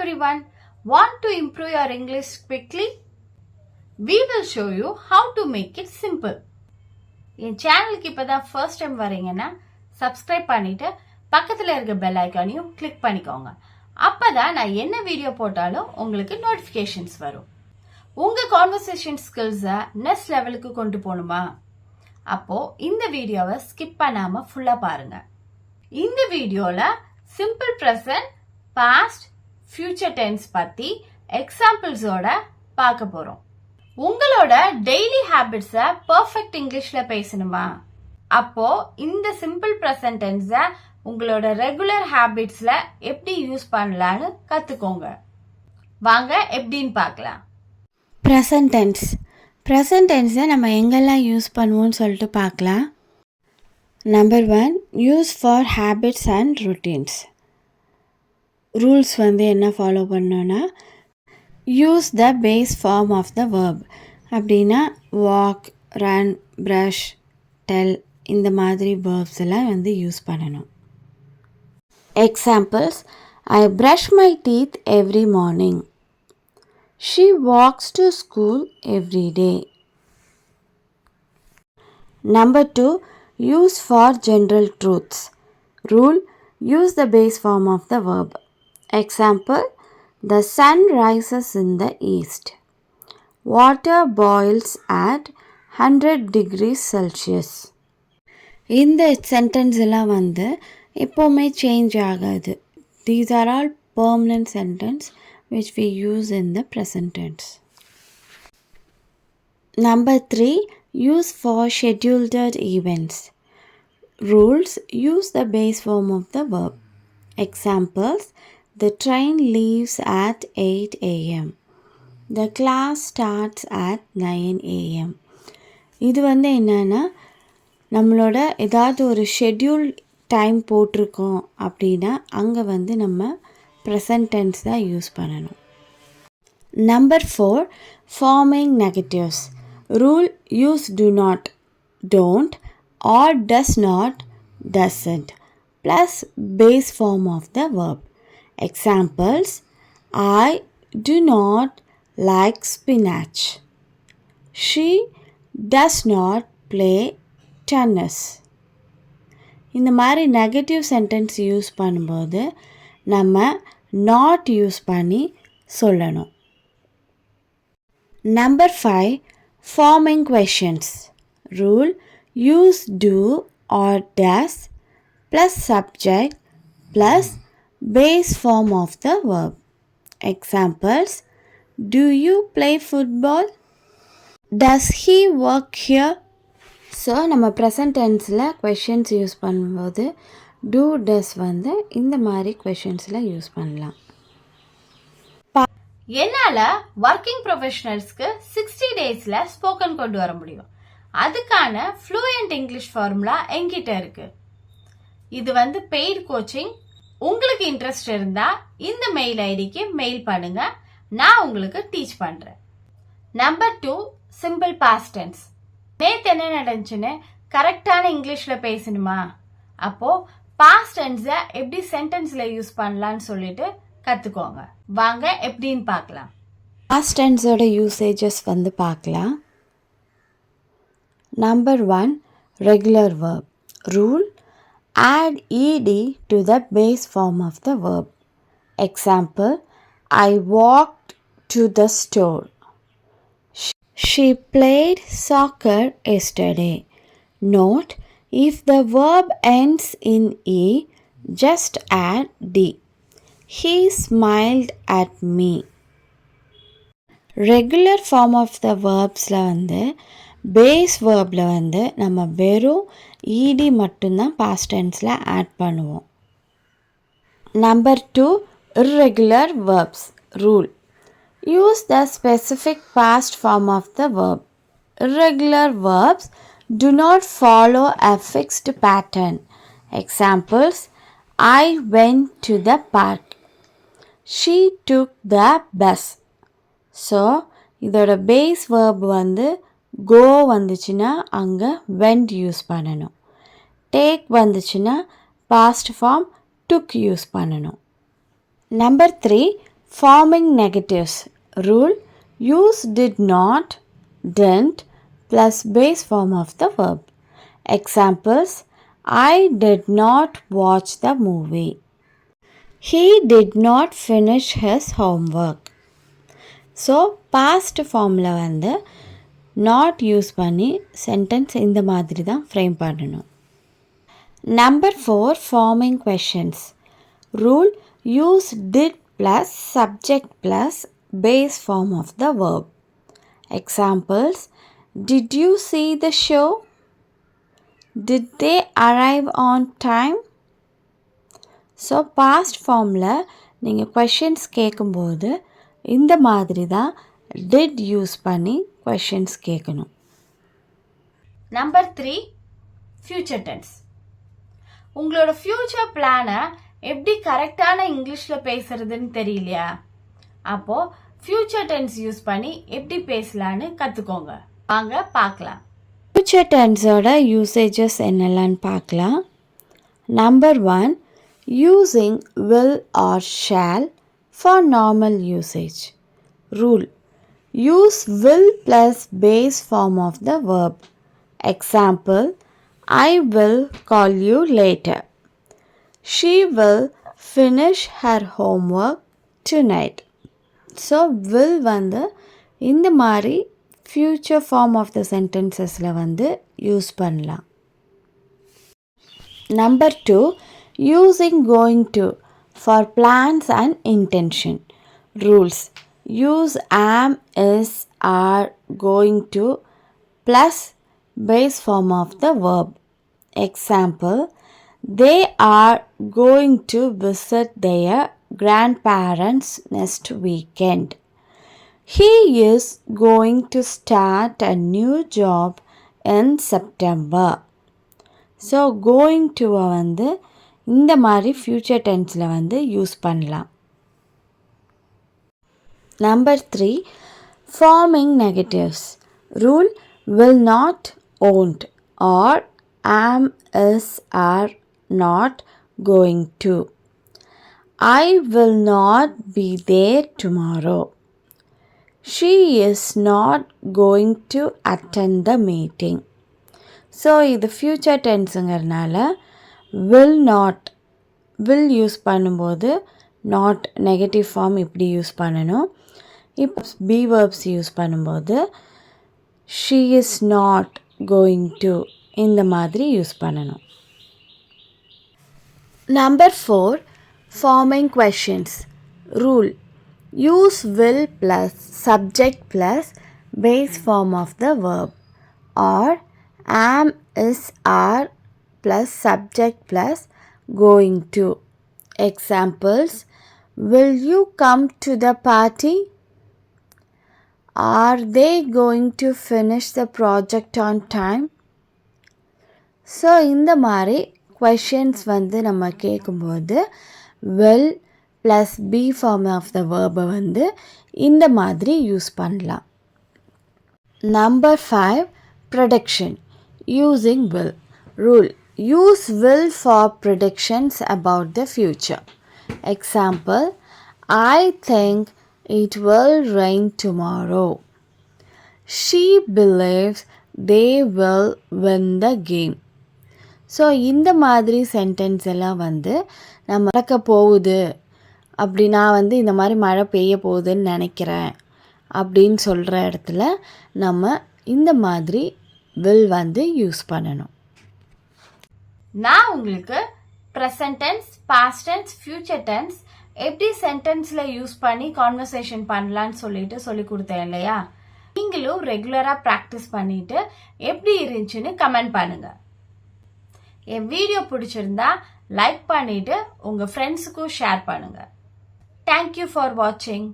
everyone. Want to improve your English quickly? We will show you how to make it simple. என் சேனலுக்கு இப்பதான் first time வரீங்கன்னா subscribe பண்ணிட்டு பக்கத்துல இருக்க bell ஐகானையும் click பண்ணிக்கோங்க. அப்பதான் நான் என்ன வீடியோ போட்டாலும் உங்களுக்கு நோட்டிபிகேஷன்ஸ் வரும். உங்க கான்வர்சேஷன் ஸ்கில்ஸை நெக்ஸ்ட் லெவலுக்கு கொண்டு போகணுமா? அப்போ இந்த வீடியோவை ஸ்கிப் பண்ணாம ஃபுல்லா பாருங்க. இந்த வீடியோல simple present, past, future tense பத்தி எக்ஸாம்பிள்ஸோட பார்க்க போறோம். உங்களோட டெய்லி ஹேபிட்ஸை பெர்ஃபெக்ட் இங்கிலீஷ்ல பேசணுமா? அப்போ இந்த சிம்பிள் பிரசன்ட் டென்ஸை உங்களோட ரெகுலர் ஹேபிட்ஸ்ல எப்படி யூஸ் பண்ணலான்னு கத்துக்கோங்க. வாங்க எப்படின்னு பார்க்கலாம். Present tense. ப்ரெசன்ட் டென்ஸை நம்ம எங்கெல்லாம் யூஸ் பண்ணுவோம்னு சொல்லிட்டு பார்க்கலாம். Number 1, use for habits and routines. Rules என்ன ஃபாலோ பண்ணோன்னா, use the base form of the verb. அப்படின்னா வாக், ரன், ப்ரஷ், டெல் இந்த மாதிரி வேர்ப்ஸ் எல்லாம் யூஸ் பண்ணணும். Examples: I brush my teeth every morning. She walks to school every day. Number 2, use for general truths. Rule: use the base form of the verb. Example: the sun rises in the east. Water boils at 100 degrees Celsius. இந்த sentence எல்லாம் எப்போவுமே change ஆகாது. These are all permanent sentence which we use in the present tense. Number 3, use for scheduled events. Rules: use the base form of the verb. Examples: the train leaves at 8 a.m. The class starts at 9 a.m. இது என்னன்னா, நம்மளோட ஏதாவது ஒரு schedule time போட்டிருக்கோம் அப்படின்னா அங்கே நம்ம present tense தான் யூஸ் பண்ணணும். Number 4, forming negatives. Rule: use do not, don't, or does not, doesn't, plus base form of the verb. Examples: I do not like spinach. She does not play tennis. இந்த மாதிரி negative sentence use பண்ணும்போது நம்ம not use பண்ணி சொல்லணும். Number 5, forming questions. Rule: use do or does plus subject plus base form of the verb. Examples: do you play football? Does he work here? So நம்ம present டென்ஸில் questions use பண்ணும்போது two டஸ் இந்த மாதிரி கொஷின்ஸில் use பண்ணலாம். என்னால் working ப்ரொஃபஷனல்ஸ்க்கு 60 டேஸில் spoken கொண்டு வர முடியும். அதுக்கான ஃப்ளூயண்ட் இங்கிலீஷ் ஃபார்முலா என்கிட்ட இருக்கு. இது பெய்டு கோச்சிங். உங்களுக்கு இன்ட்ரெஸ்ட் இருந்தா இந்த மெயில் ஐடிக்கு மெயில் பண்ணுங்க, நான் உங்களுக்கு டீச் பண்றேன். Number 2, simple past tense. நேத்து என்ன நடந்துச்சுன்னு கரெக்டான இங்கிலீஷ்ல பேசணுமா? அப்போ பாஸ்ட் டென்ஸை எப்படி சென்டென்ஸ்ல யூஸ் பண்ணலாம்னு சொல்லிட்டு கத்துக்கோங்க. வாங்க எப்படின்னு பார்க்கலாம். பாஸ்ட் டென்ஸோட யூசேஜஸ் பார்க்கலாம். Number 1, regular verb. Rule: add ed to the base form of the verb. Example: I walked to the store. She played soccer yesterday. Note: if the verb ends in e, just add d. He smiled at me. Regular form of the verbsல base வேர்ப்ல நம்ம வெறும் ed மட்டும்தான் past டென்ஸில் add பண்ணுவோம். Number 2, irregular verbs. Rule: use the specific past form of the verb. Irregular verbs do not follow a fixed pattern. Examples: I went to the park. She took the bus. So இதோட base verb go வந்துச்சுன்னா அங்கே went use பண்ணணும். take வந்துச்சுன்னா past form took use பண்ணணும். Number 3, Forming negatives. Rule: use did not, didn't plus base form of the verb. Examples: I did not watch the movie. He did not finish his homework. So past ஃபார்மில் வந்து not use பண்ணி sentence இந்த மாதிரி தான் frame பண்ணணும். Number 4, forming questions. Rule: use did plus subject plus base form of the verb. Examples: did you see the show? Did they arrive on time? So past ஃபார்மில் நீங்கள் questions கேட்கும்போது இந்த மாதிரி தான் டிட் யூஸ் பண்ணி questions கேட்கணும். Number 3, future tense. உங்களோட future பிளானை எப்படி கரெக்டான இங்கிலீஷில் பேசுறதுன்னு தெரியலையா? அப்போது ஃபியூச்சர் டென்ஸ் யூஸ் பண்ணி எப்படி பேசலான்னு கற்றுக்கோங்க. வாங்க பார்க்கலாம். ஃபியூச்சர் டென்ஸோட யூசேஜஸ் என்னெல்லான்னு பார்க்கலாம். Number 1, using will or shall for normal usage. Rule: use will plus base form of the verb. Example: I will call you later. She will finish her homework tonight. So will வந்து இந்த மாதிரி future form of the sentencesல வந்து use பண்ணலாம். Number 2, using going to for plans and intention. Rules: use am, is, are, going to plus base form of the verb. Example: they are going to visit their grandparents next weekend. He is going to start a new job in September. So going டுவை வந்து இந்த மாதிரி future டென்ஸில் வந்து use பண்ணலாம். Number 3, forming negatives. Rule: will not, won't or am, is, are, not, going to. I will not be there tomorrow. She is not going to attend the meeting. So இது future டென்ஸுங்கிறதுனால will not, will use பண்ணும்போது not negative form இப்படி use பண்ணணும். இப்போ be verbs use பண்ணும்போது she is not going to இந்த மாதிரி யூஸ் பண்ணணும். Number 4, forming questions. Rule: use will plus subject plus base form of the verb. Or am, is, are plus subject plus going to. Examples: will you come to the party? Are they going to finish the project on time? So இந்த மாதிரி questions வந்து நம்ம கேட்கும்போது will plus be form of the வேர்பை வந்து இந்த மாதிரி use பண்ணலாம். Number 5, prediction. Using will. Rule: use will for predictions about the future. Example: I think it will rain tomorrow. She believes they will win the game. So இந்த மாதிரி sentence எல்லாம் வந்து நம்ம நடக்க போகுது அப்படி, நான் வந்து இந்த மாதிரி மழை பெய்ய போகுதுன்னு நினைக்கிறேன் அப்படின்னு சொல்கிற இடத்துல நம்ம இந்த மாதிரி will வந்து யூஸ் பண்ணணும். நான் உங்களுக்கு present tense, past tense, future tense எப்படி சென்டென்ஸ்ல யூஸ் பண்ணி கான்வர்சேஷன் பண்ணலான்னு சொல்லி கொடுத்தேன் இல்லையா? நீங்களும் ரெகுலரா ப்ராக்டிஸ் பண்ணிட்டு எப்படி இருந்துச்சுன்னு கமெண்ட் பண்ணுங்க. என் வீடியோ பிடிச்சிருந்தா லைக் பண்ணிட்டு உங்க ஃப்ரெண்ட்ஸுக்கும் ஷேர் பண்ணுங்க. தேங்க்யூ ஃபார் வாட்சிங்.